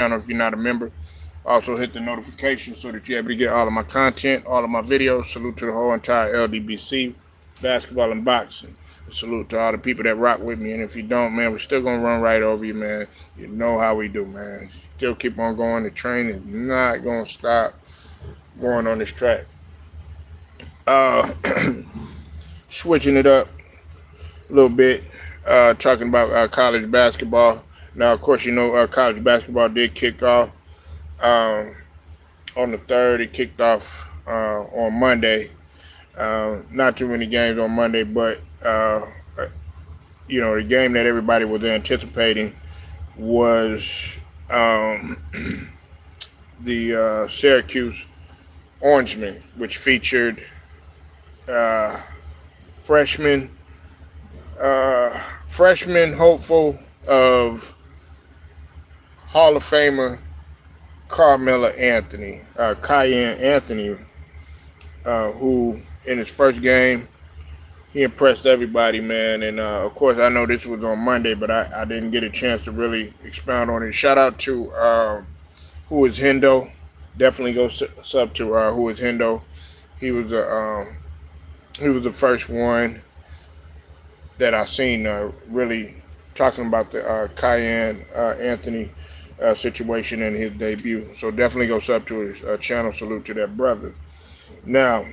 channel if you're not a member. Also hit the notification so that you're able to get all of my content, all of my videos. Salute to the whole entire LDBC, basketball and boxing. Salute to all the people that rock with me. And if you don't, man, we're still going to run right over you, man. You know how we do, man. Still keep on going. The train is not going to stop going on this track. Switching it up a little bit, talking about college basketball. Now, of course, you know college basketball did kick off on the 3rd. It kicked off on Monday. Not too many games on Monday, but the game that everybody was anticipating was the Syracuse Orangemen, which featured freshman hopeful of Hall of Famer Carmelo Anthony, Kiyan Anthony, who in his first game he impressed everybody, man. And of course, I know this was on Monday, but I didn't get a chance to really expound on it. Shout out to Who Is Hendo. Definitely go sub to Who Is Hendo. He was the first one that I seen really talking about the Kiyan Anthony situation and his debut. So definitely go sub to his channel. Salute to that brother. Now,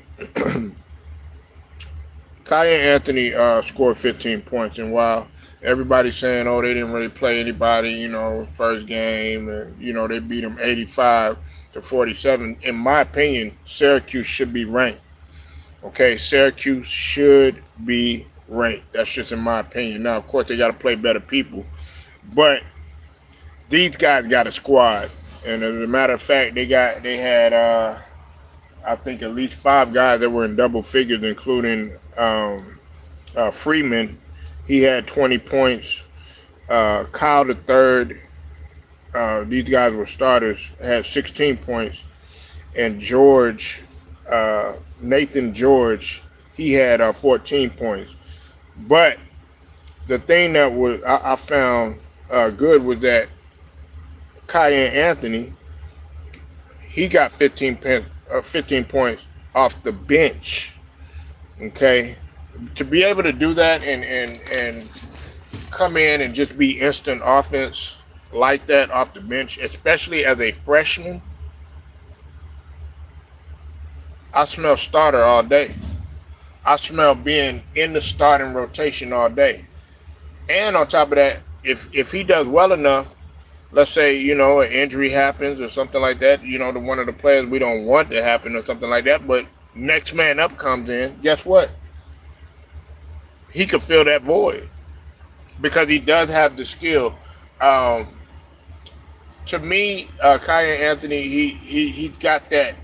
Kiyan Anthony scored 15 points, and while everybody's saying, oh, they didn't really play anybody, first game, and, they beat them 85-47, in my opinion, Syracuse should be ranked. Okay, Syracuse should be ranked. That's just in my opinion. Now, of course, they got to play better people, but these guys got a squad, and as a matter of fact, they had I think at least 5 guys that were in double figures, including Freeman. He had 20 points. Kyle the third, these guys were starters, had 16 points, and Nathan George, he had 14 points. But the thing that I found good was that Kiyan Anthony, he got 15 points off the bench. Okay, to be able to do that and come in and just be instant offense like that off the bench, especially as a freshman, I smell starter all day. I smell being in the starting rotation all day. And on top of that, if he does well enough, let's say, an injury happens or something like that, to one of the players we don't want to happen or something like that, but next man up comes in, guess what? He could fill that void because he does have the skill. To me, Kiyan Anthony, he's got that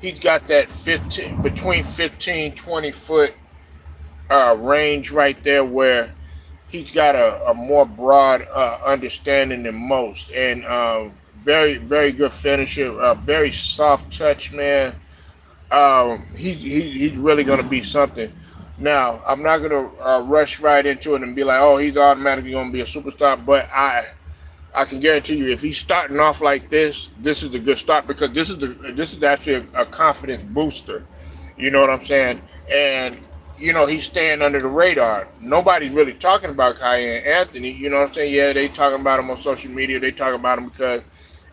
15-20 foot range right there where he's got a more broad understanding than most, and very, very good finisher, very soft touch, man. He's really going to be something. Now, I'm not going to rush right into it and be like, oh, he's automatically going to be a superstar, but I can guarantee you, if he's starting off like this is a good start, because this is actually a confidence booster. You know what I'm saying? And he's staying under the radar. Nobody's really talking about Kiyan Anthony. You know what I'm saying? Yeah, they talking about him on social media. They talking about him because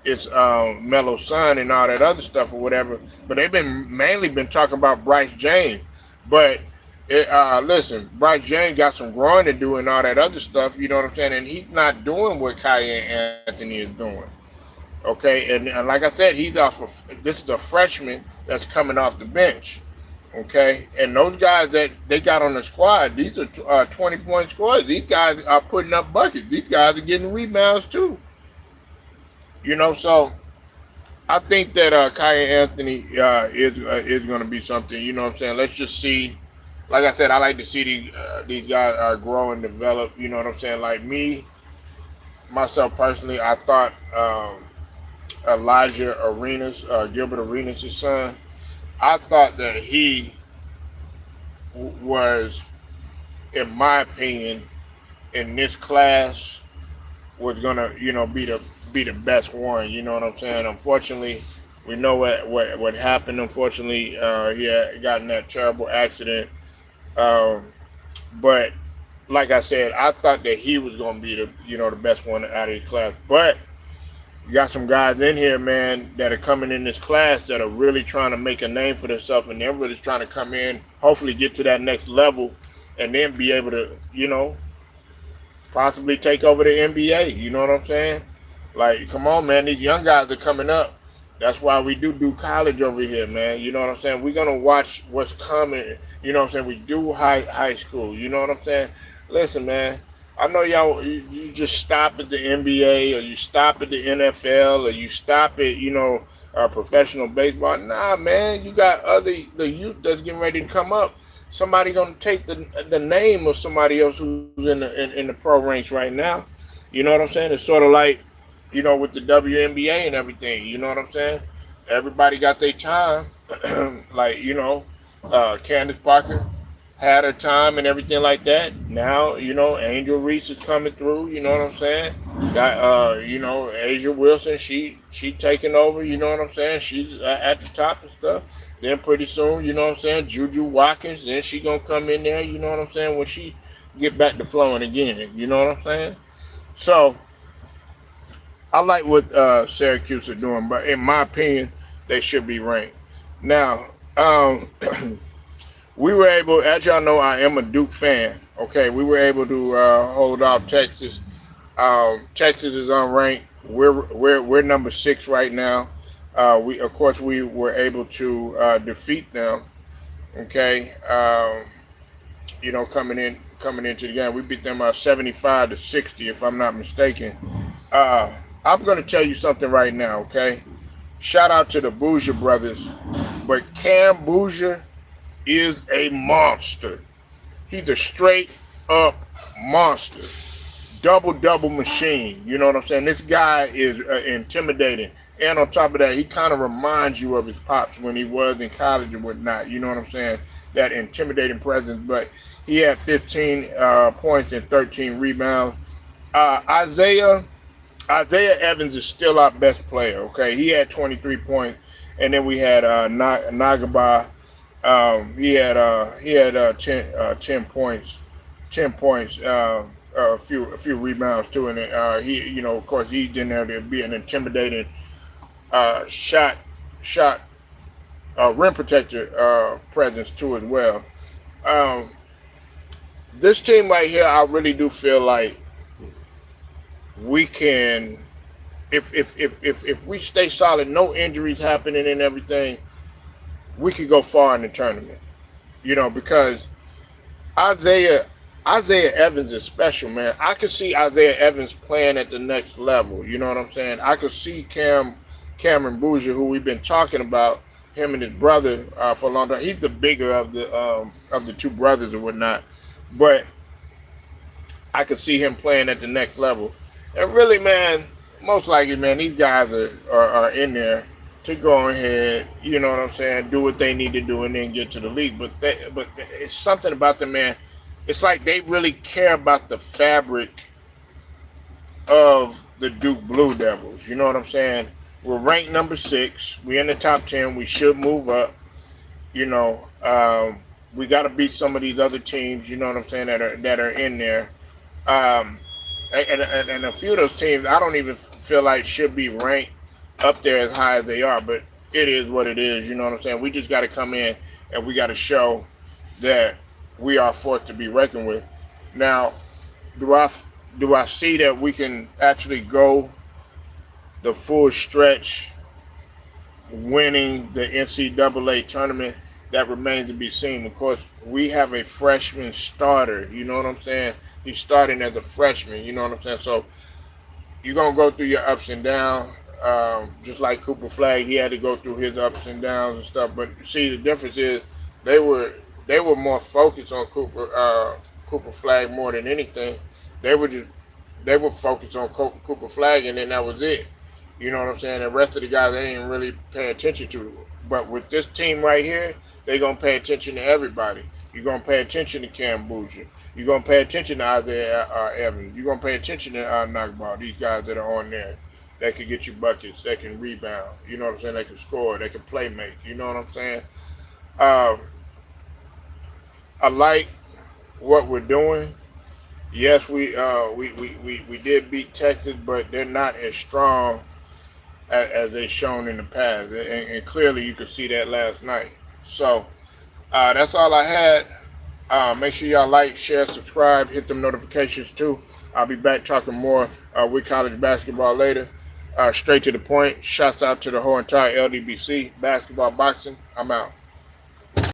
it's Melo's son and all that other stuff or whatever. But they've mainly been talking about Bryce James. But listen, Bryce James got some growing to do and all that other stuff. You know what I'm saying? And he's not doing what Kiyan Anthony is doing. Okay, and like I said, this is a freshman that's coming off the bench. Okay, and those guys that they got on the squad, these are 20-point squads. These guys are putting up buckets. These guys are getting rebounds too. So I think that Kiyan Anthony is going to be something. You know what I'm saying? Let's just see. Like I said, I like to see these guys grow and develop. You know what I'm saying? Like myself personally, I thought Gilbert Arenas' son, I thought that he was, in my opinion, in this class, was gonna, be be the best one. You know what I'm saying? Unfortunately, we know what happened. Unfortunately, he had gotten that terrible accident. Um, but like I said, I thought that he was gonna be the best one out of his class. But you got some guys in here, man, that are coming in this class that are really trying to make a name for themselves, and they're really trying to come in, hopefully get to that next level, and then be able to, possibly take over the NBA. You know what I'm saying? Like, come on, man, these young guys are coming up. That's why we do college over here, man. You know what I'm saying? We're gonna watch what's coming. You know what I'm saying? We do high school. You know what I'm saying? Listen, man. I know y'all. You just stop at the NBA, or you stop at the NFL, or you stop at professional baseball. Nah, man. You got the youth that's getting ready to come up. Somebody gonna take the name of somebody else who's in the pro ranks right now. You know what I'm saying? It's sort of like, with the WNBA and everything. You know what I'm saying? Everybody got their time. Like, Candace Parker had her time and everything like that. Now, Angel Reese is coming through. You know what I'm saying? Got, Asia Wilson. She taking over. You know what I'm saying? She's at the top and stuff. Then pretty soon, you know what I'm saying? Juju Watkins. Then she gonna come in there. You know what I'm saying? When she get back to flowing again. You know what I'm saying? So I like what Syracuse are doing, but in my opinion, they should be ranked. Now, we were able, as y'all know, I am a Duke fan. Okay, we were able to hold off Texas. Texas is unranked. We're number 6 right now. We were able to defeat them. Okay, coming into the game, we beat them 75-60, if I'm not mistaken. I'm going to tell you something right now, okay? Shout out to the Bouger brothers, but Cam Bouger is a monster. He's a straight up monster. Double machine. You know what I'm saying? This guy is intimidating. And on top of that, he kind of reminds you of his pops when he was in college and whatnot. You know what I'm saying? That intimidating presence. But he had 15 points and 13 rebounds. Isaiah Evans is still our best player. Okay, he had 23 points, and then we had Nagaba. He had 10 points, a few rebounds too, and he, of course, he's in there to be an intimidating shot rim protector presence too as well. This team right here, I really do feel like we can, if we stay solid, no injuries happening and everything, we could go far in the tournament. Because Isaiah Evans is special, man. I could see Isaiah Evans playing at the next level. You know what I'm saying? I could see Cameron Bouger, who we've been talking about, him and his brother for a long time. He's the bigger of the two brothers or whatnot, but I could see him playing at the next level. And really, man, most likely, man, these guys are in there to go ahead, you know what I'm saying, do what they need to do and then get to the league. But it's something about them, man. It's like they really care about the fabric of the Duke Blue Devils. You know what I'm saying? We're ranked number 6. We're in the top 10. We should move up. We got to beat some of these other teams, you know what I'm saying, that are in there. And a few of those teams, I don't even feel like should be ranked up there as high as they are, but it is what it is. You know what I'm saying? We just got to come in and we got to show that we are forced to be reckoned with. Now, do I see that we can actually go the full stretch winning the NCAA tournament? That remains to be seen. Of course, we have a freshman starter. You know what I'm saying? He's starting as a freshman. You know what I'm saying? So you're going to go through your ups and downs. Just like Cooper Flagg, he had to go through his ups and downs and stuff. But see, the difference is they were more focused on Cooper Flagg more than anything. They were focused on Cooper Flagg, and then that was it. You know what I'm saying? The rest of the guys they didn't really pay attention to. But with this team right here, they're gonna pay attention to everybody. You're gonna pay attention to Cam Bouger. You're gonna pay attention to Isaiah Evans. You're gonna pay attention to Nagba. These guys that are on there. They can get you buckets. They can rebound. You know what I'm saying? They can score. They can play make. You know what I'm saying? Um, I like what we're doing. Yes, we did beat Texas, but they're not as strong as they've shown in the past, and clearly you could see that last night. So that's all I had. Make sure y'all like, share, subscribe, hit them notifications too. I'll be back talking more with college basketball later. Straight to the point. Shouts out to the whole entire LDBC basketball boxing. I'm out.